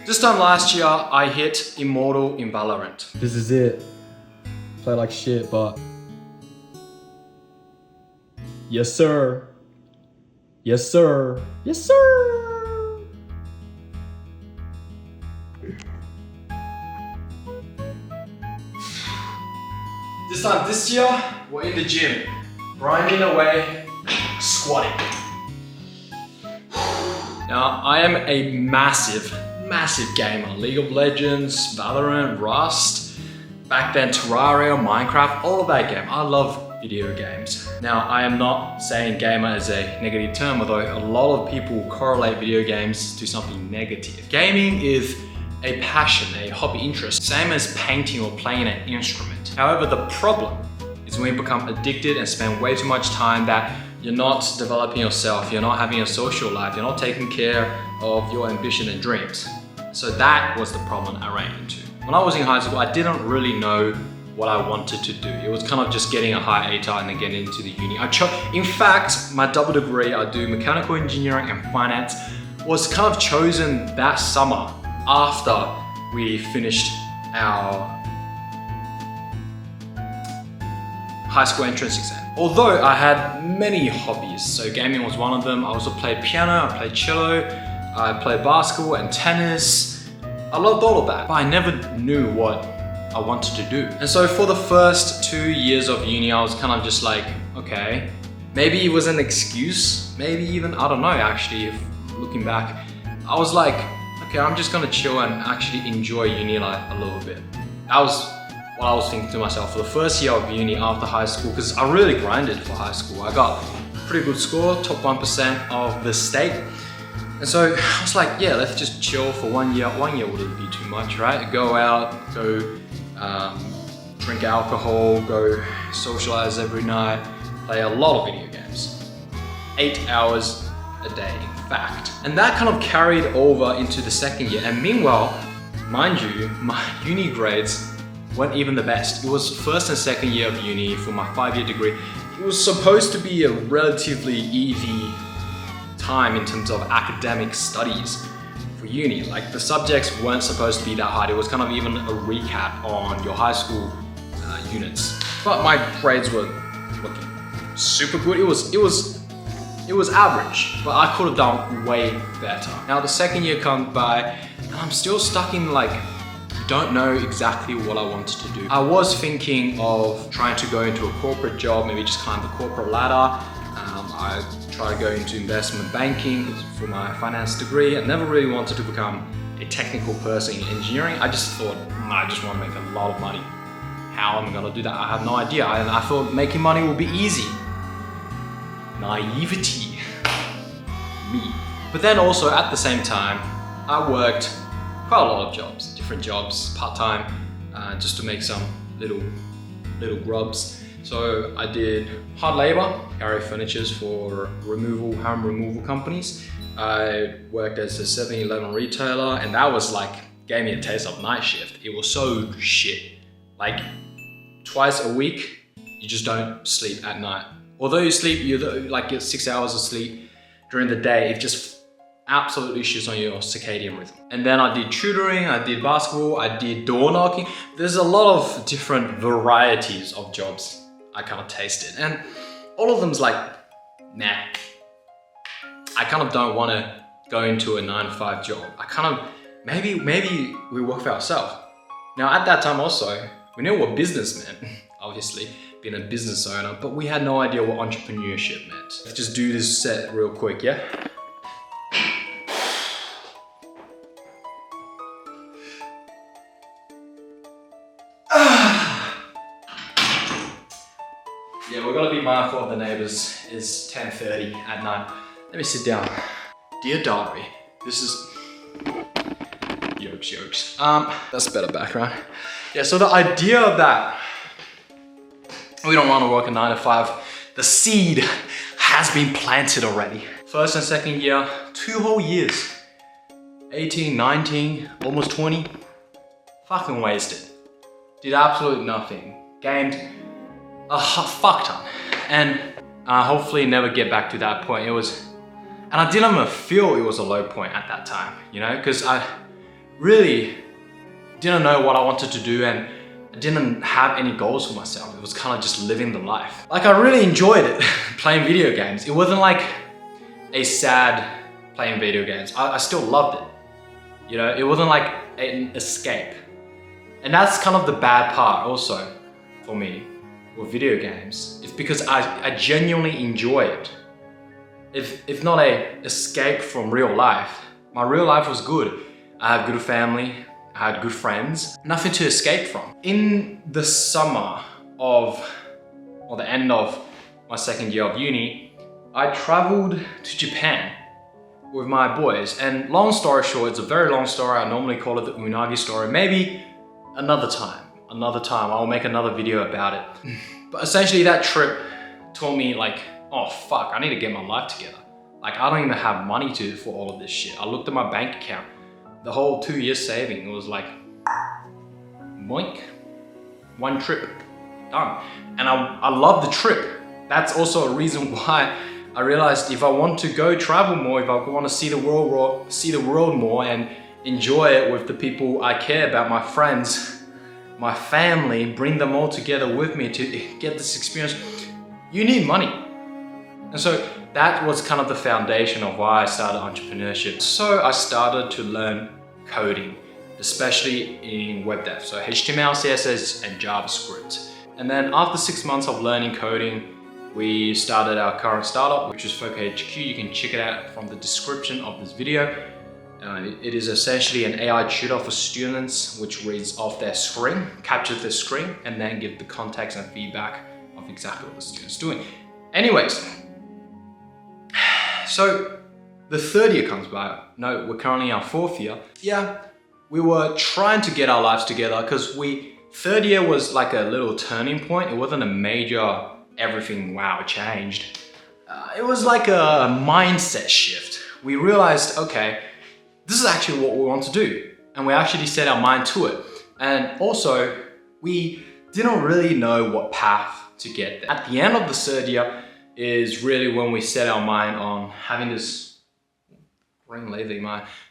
This time last year, I hit Immortal in Valorant. This is it. Play like shit, but... Yes, sir. Yes, sir. Yes, sir. This year, we're in the gym, grinding away, squatting. Now, I am a massive gamer. League of Legends, Valorant, Rust, back then Terraria, Minecraft, all of that game. I love video games. Now, I am not saying gamer as a negative term, although a lot of people correlate video games to something negative. Gaming is a passion, a hobby interest, same as painting or playing an instrument. However, the problem is when you become addicted and spend way too much time that you're not developing yourself, you're not having a social life, you're not taking care of your ambition and dreams. So that was the problem I ran into. When I was in high school, I didn't really know what I wanted to do. It was kind of just getting a high ATAR and then getting into the uni. In fact, my double degree, I do mechanical engineering and finance, was kind of chosen that summer after we finished our high school entrance exam. Although I had many hobbies, so gaming was one of them. I also played piano, I played cello, I played basketball and tennis. I loved all of that, but I never knew what I wanted to do. And so for the first 2 years of uni, I was kind of just like, okay, maybe it was an excuse, maybe even, I don't know actually, if looking back, I was like, okay, I'm just gonna chill and actually enjoy uni life a little bit. That was what I was thinking to myself for the first year of uni after high school, because I really grinded for high school. I got a pretty good score, top 1% of the state. And so I was like, yeah, let's just chill for 1 year. 1 year wouldn't be too much, right? Go out, go drink alcohol, go socialize every night, play a lot of video games. 8 hours a day, in fact. And that kind of carried over into the second year. And meanwhile, mind you, my uni grades weren't even the best. It was first and second year of uni for my 5-year degree. It was supposed to be a relatively easy time in terms of academic studies for uni. Like the subjects weren't supposed to be that hard. It was kind of even a recap on your high school units. But my grades were looking super good. It was average, but I could have done way better. Now the second year comes by and I'm still stuck in like, don't know exactly what I wanted to do. I was thinking of trying to go into a corporate job, maybe just climb the corporate ladder. I tried to go into investment banking for my finance degree. I never really wanted to become a technical person in engineering. I just thought, I just want to make a lot of money. How am I gonna do that? I have no idea. And I thought making money will be easy. Naivety. Me. But then also at the same time, I worked quite a lot of jobs, different jobs, part-time, just to make some little grubs. So I did hard labor, carry furnitures for home removal companies. I worked as a 7-Eleven retailer, and that was like, gave me a taste of night shift. It was so shit. Like twice a week, you just don't sleep at night. Although you sleep, you like get 6 hours of sleep during the day, it just absolute issues on your circadian rhythm. And then I did tutoring, I did basketball, I did door knocking. There's a lot of different varieties of jobs I kind of tasted. And all of them's like, nah. I kind of don't want to go into a 9-to-5 job. I kind of, maybe we work for ourselves. Now at that time also, we knew what business meant, obviously, being a business owner, but we had no idea what entrepreneurship meant. Let's just do this set real quick, yeah? Yeah, we're gonna be mindful of the neighbors. It's 10:30 at night. Let me sit down. Dear diary, this is jokes. That's better background. Yeah, so the idea of that, we don't want to work a 9-to-5. The seed has been planted already. First and second year, 2 whole years. 18, 19, almost 20. Fucking wasted. Did absolutely nothing. Gamed a fuck ton. And hopefully never get back to that point. And I didn't even feel it was a low point at that time, you know, because I really didn't know what I wanted to do, and I didn't have any goals for myself. It was kind of just living the life. Like, I really enjoyed it, playing video games. It wasn't like a sad playing video games. I still loved it. You know, it wasn't like an escape. And that's kind of the bad part also for me with video games. It's because I genuinely enjoy it. If not a escape from real life, my real life was good. I had good family, I had good friends, nothing to escape from. In the summer of, or the end of my second year of uni, I traveled to Japan with my boys. And long story short, it's a very long story. I normally call it the unagi story. Maybe another time, I'll make another video about it. But essentially that trip taught me like, oh fuck, I need to get my life together. Like, I don't even have money for all of this shit. I looked at my bank account. The whole 2 years saving, it was like, boink, one trip, done. And I love the trip. That's also a reason why I realized if I want to go travel more, if I want to see the world more and enjoy it with the people I care about, my friends, my family, bring them all together with me to get this experience, you need money. And so that was kind of the foundation of why I started entrepreneurship. So I started to learn coding, especially in web dev. So HTML, CSS, and JavaScript. And then after 6 months of learning coding, we started our current startup, which is FocaHQ. You can check it out from the description of this video. It is essentially an AI tutor for students, which reads off their screen, captures their screen, and then give the context and feedback of exactly what the student's doing. Anyways, so the third year comes by. No, we're currently in our fourth year. Yeah, we were trying to get our lives together because third year was like a little turning point. It wasn't a major everything wow changed. It was like a mindset shift. We realized, okay, this is actually what we want to do. And we actually set our mind to it. And also, we didn't really know what path to get there. At the end of the third year is really when we set our mind on having this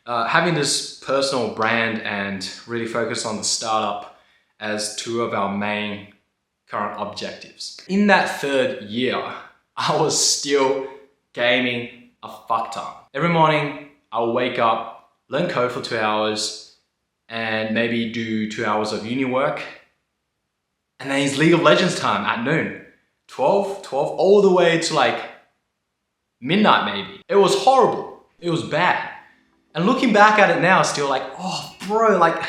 having this personal brand and really focus on the startup as two of our main current objectives. In that third year, I was still gaming a fuck ton. Every morning, I'll wake up, learn code for 2 hours, and maybe do 2 hours of uni work. And then it's League of Legends time at noon. 12, all the way to like midnight maybe. It was horrible. It was bad. And looking back at it now, still like, oh bro, like,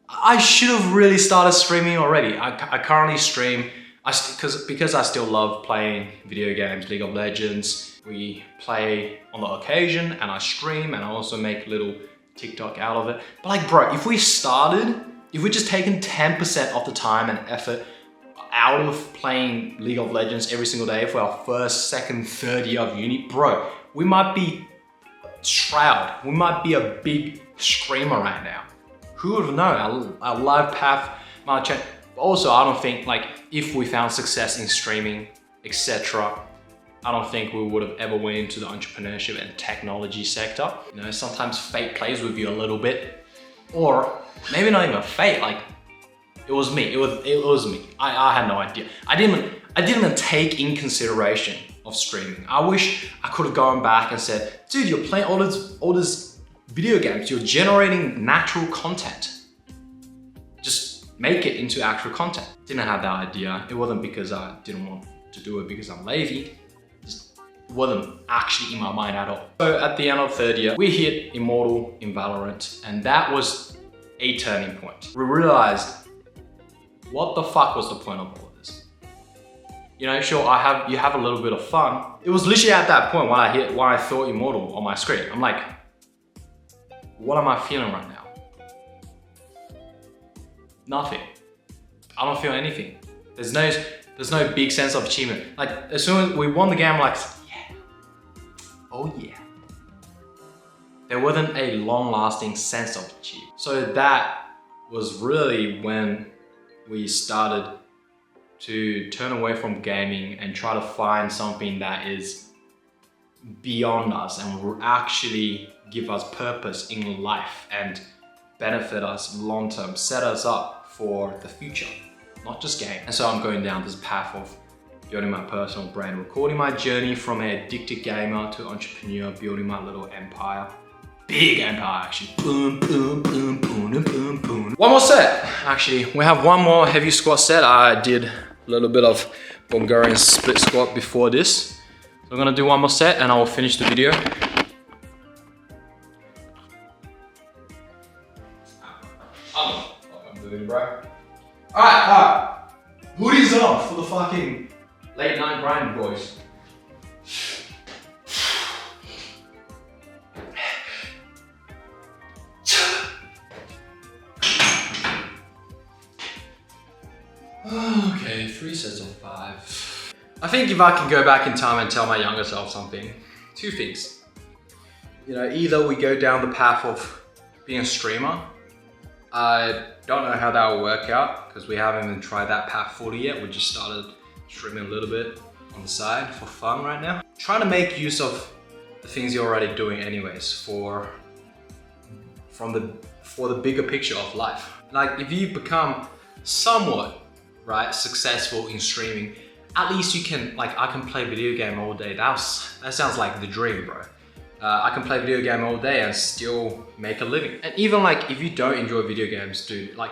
I should have really started streaming already. I currently stream because I still love playing video games, League of Legends. We play on the occasion and I stream and I also make little TikTok out of it. But like bro, if we just taken 10% of the time and effort out of playing League of Legends every single day for our first, second, third year of uni, bro, we might be Shroud. We might be a big streamer right now. Who would have known? Our life path might change. Also, I don't think like if we found success in streaming, etc., I don't think we would have ever went into the entrepreneurship and technology sector. You know, sometimes fate plays with you a little bit, or maybe not even fate. Like it was me. It was me. I had no idea. I didn't even take in consideration of streaming. I wish I could have gone back and said, dude, you're playing all this video games, you're generating natural content. Just make it into actual content. Didn't have that idea. It wasn't because I didn't want to do it because I'm lazy. Just wasn't actually in my mind at all. So at the end of third year, we hit Immortal in Valorant, and that was a turning point. We realized, what the fuck was the point of all of this? You know, sure, you have a little bit of fun. It was literally at that point when I thought Immortal on my screen. I'm like, what am I feeling right now? Nothing. I don't feel anything. There's no big sense of achievement. Like as soon as we won the game, I'm like, yeah, oh yeah. There wasn't a long-lasting sense of achievement. So that was really when we started to turn away from gaming and try to find something that is beyond us and will actually give us purpose in life and benefit us long term, set us up for the future, not just game. And so I'm going down this path of building my personal brand, recording my journey from an addicted gamer to entrepreneur, building my little empire. Big empire, actually. Boom, boom, boom, boom, boom, boom. One more set. Actually, we have one more heavy squat set. I did a little bit of Bulgarian split squat before this. So I'm gonna do one more set and I will finish the video. I'm doing, bro. Alright. Hoodies on for the fucking late night grind, boys. Okay, 3 sets of 5. I think if I can go back in time and tell my younger self something, 2 things. You know, either we go down the path of being a streamer. I don't know how that will work out because we haven't even tried that path fully yet. We just started streaming a little bit on the side for fun right now. Trying to make use of the things you're already doing anyways for the bigger picture of life. Like if you become somewhat successful in streaming, at least you can, like, I can play video game all day. That sounds like the dream, bro. I can play video game all day and still make a living. And even like if you don't enjoy video games, dude, like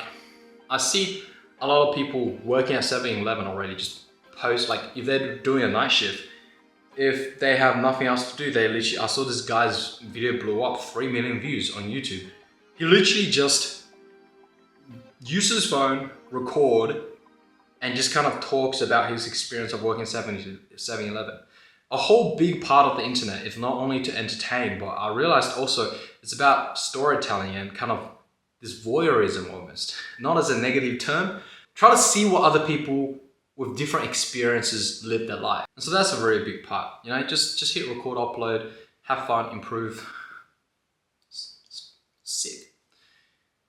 I see a lot of people working at 7-Eleven already just post, like if they're doing a night shift, if they have nothing else to do, they literally, I saw this guy's video blew up 3 million views on YouTube. He literally just uses his phone, record, and just kind of talks about his experience of working at 7-Eleven. A whole big part of the internet is not only to entertain, but I realized also it's about storytelling and kind of this voyeurism almost. Not as a negative term. Try to see what other people with different experiences live their life. And so that's a very big part. You know, just hit record, upload, have fun, improve. Sick.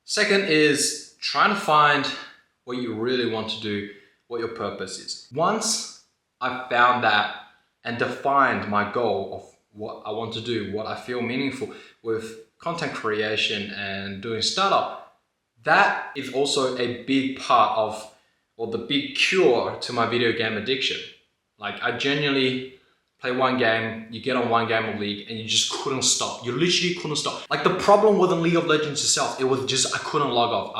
Second is trying to find what you really want to do, what your purpose is. Once I found that and defined my goal of what I want to do, what I feel meaningful with content creation and doing startup, that is also a big part of, or the big cure to my video game addiction. Like I genuinely play one game, you get on one game of League and you just couldn't stop. You literally couldn't stop. Like the problem wasn't League of Legends itself, it was just, I couldn't log off.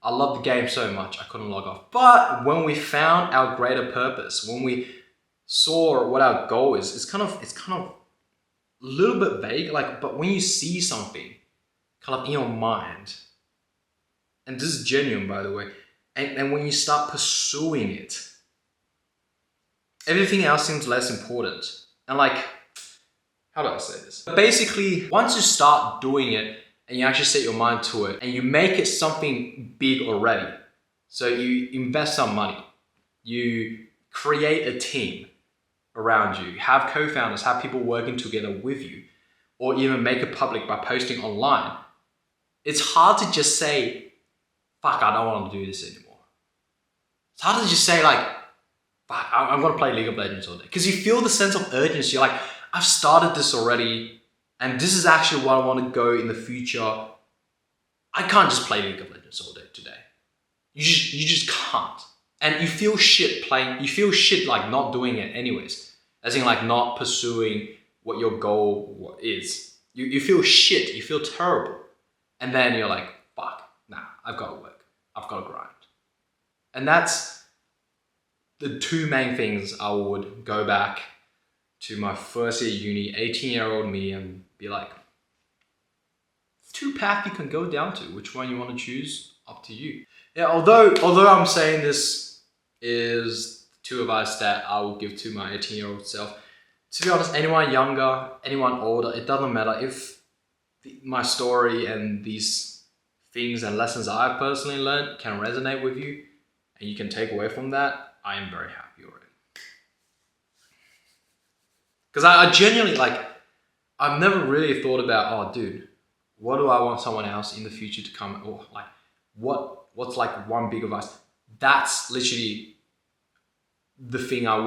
I loved the game so much, I couldn't log off. But when we found our greater purpose, when we saw what our goal is, it's kind of a little bit vague, like, but when you see something kind of in your mind, and this is genuine by the way, and when you start pursuing it, everything else seems less important. And like, how do I say this? Basically, once you start doing it and you actually set your mind to it and you make it something big already, so you invest some money, you create a team around you, have co-founders, have people working together with you, or even make it public by posting online, it's hard to just say, fuck, I don't want to do this anymore. It's hard to just say like, fuck, I'm gonna play League of Legends all day. Because you feel the sense of urgency. You're like, I've started this already, and this is actually what I want to go in the future. I can't just play League of Legends all day today. You just can't. And you feel shit playing, you feel shit like not doing it anyways. As in like not pursuing what your goal is. You feel shit, you feel terrible. And then you're like, fuck, nah, I've got to work. I've got to grind. And that's the 2 main things I would go back to my first year uni, 18-year-old me, and be like, 2 paths you can go down to. Which one you want to choose, up to you. Yeah, although I'm saying this is 2 advice that I will give to my 18-year-old self. To be honest, anyone younger, anyone older, it doesn't matter. If my story and these things and lessons I've personally learned can resonate with you and you can take away from that, I am very happy already. Because I genuinely, like, I've never really thought about, oh dude, what do I want someone else in the future to come, or like, what's like one big advice? That's literally the thing I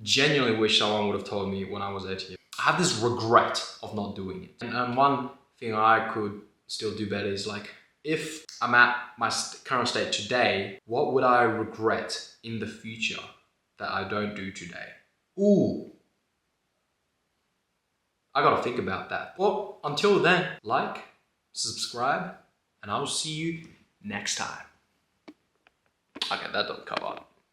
genuinely wish someone would have told me when I was 18. I have this regret of not doing it. And one thing I could still do better is like, if I'm at my current state today, what would I regret in the future that I don't do today? Ooh. I gotta think about that. Well, until then, like, subscribe, and I will see you next time. Okay, that don't cover up.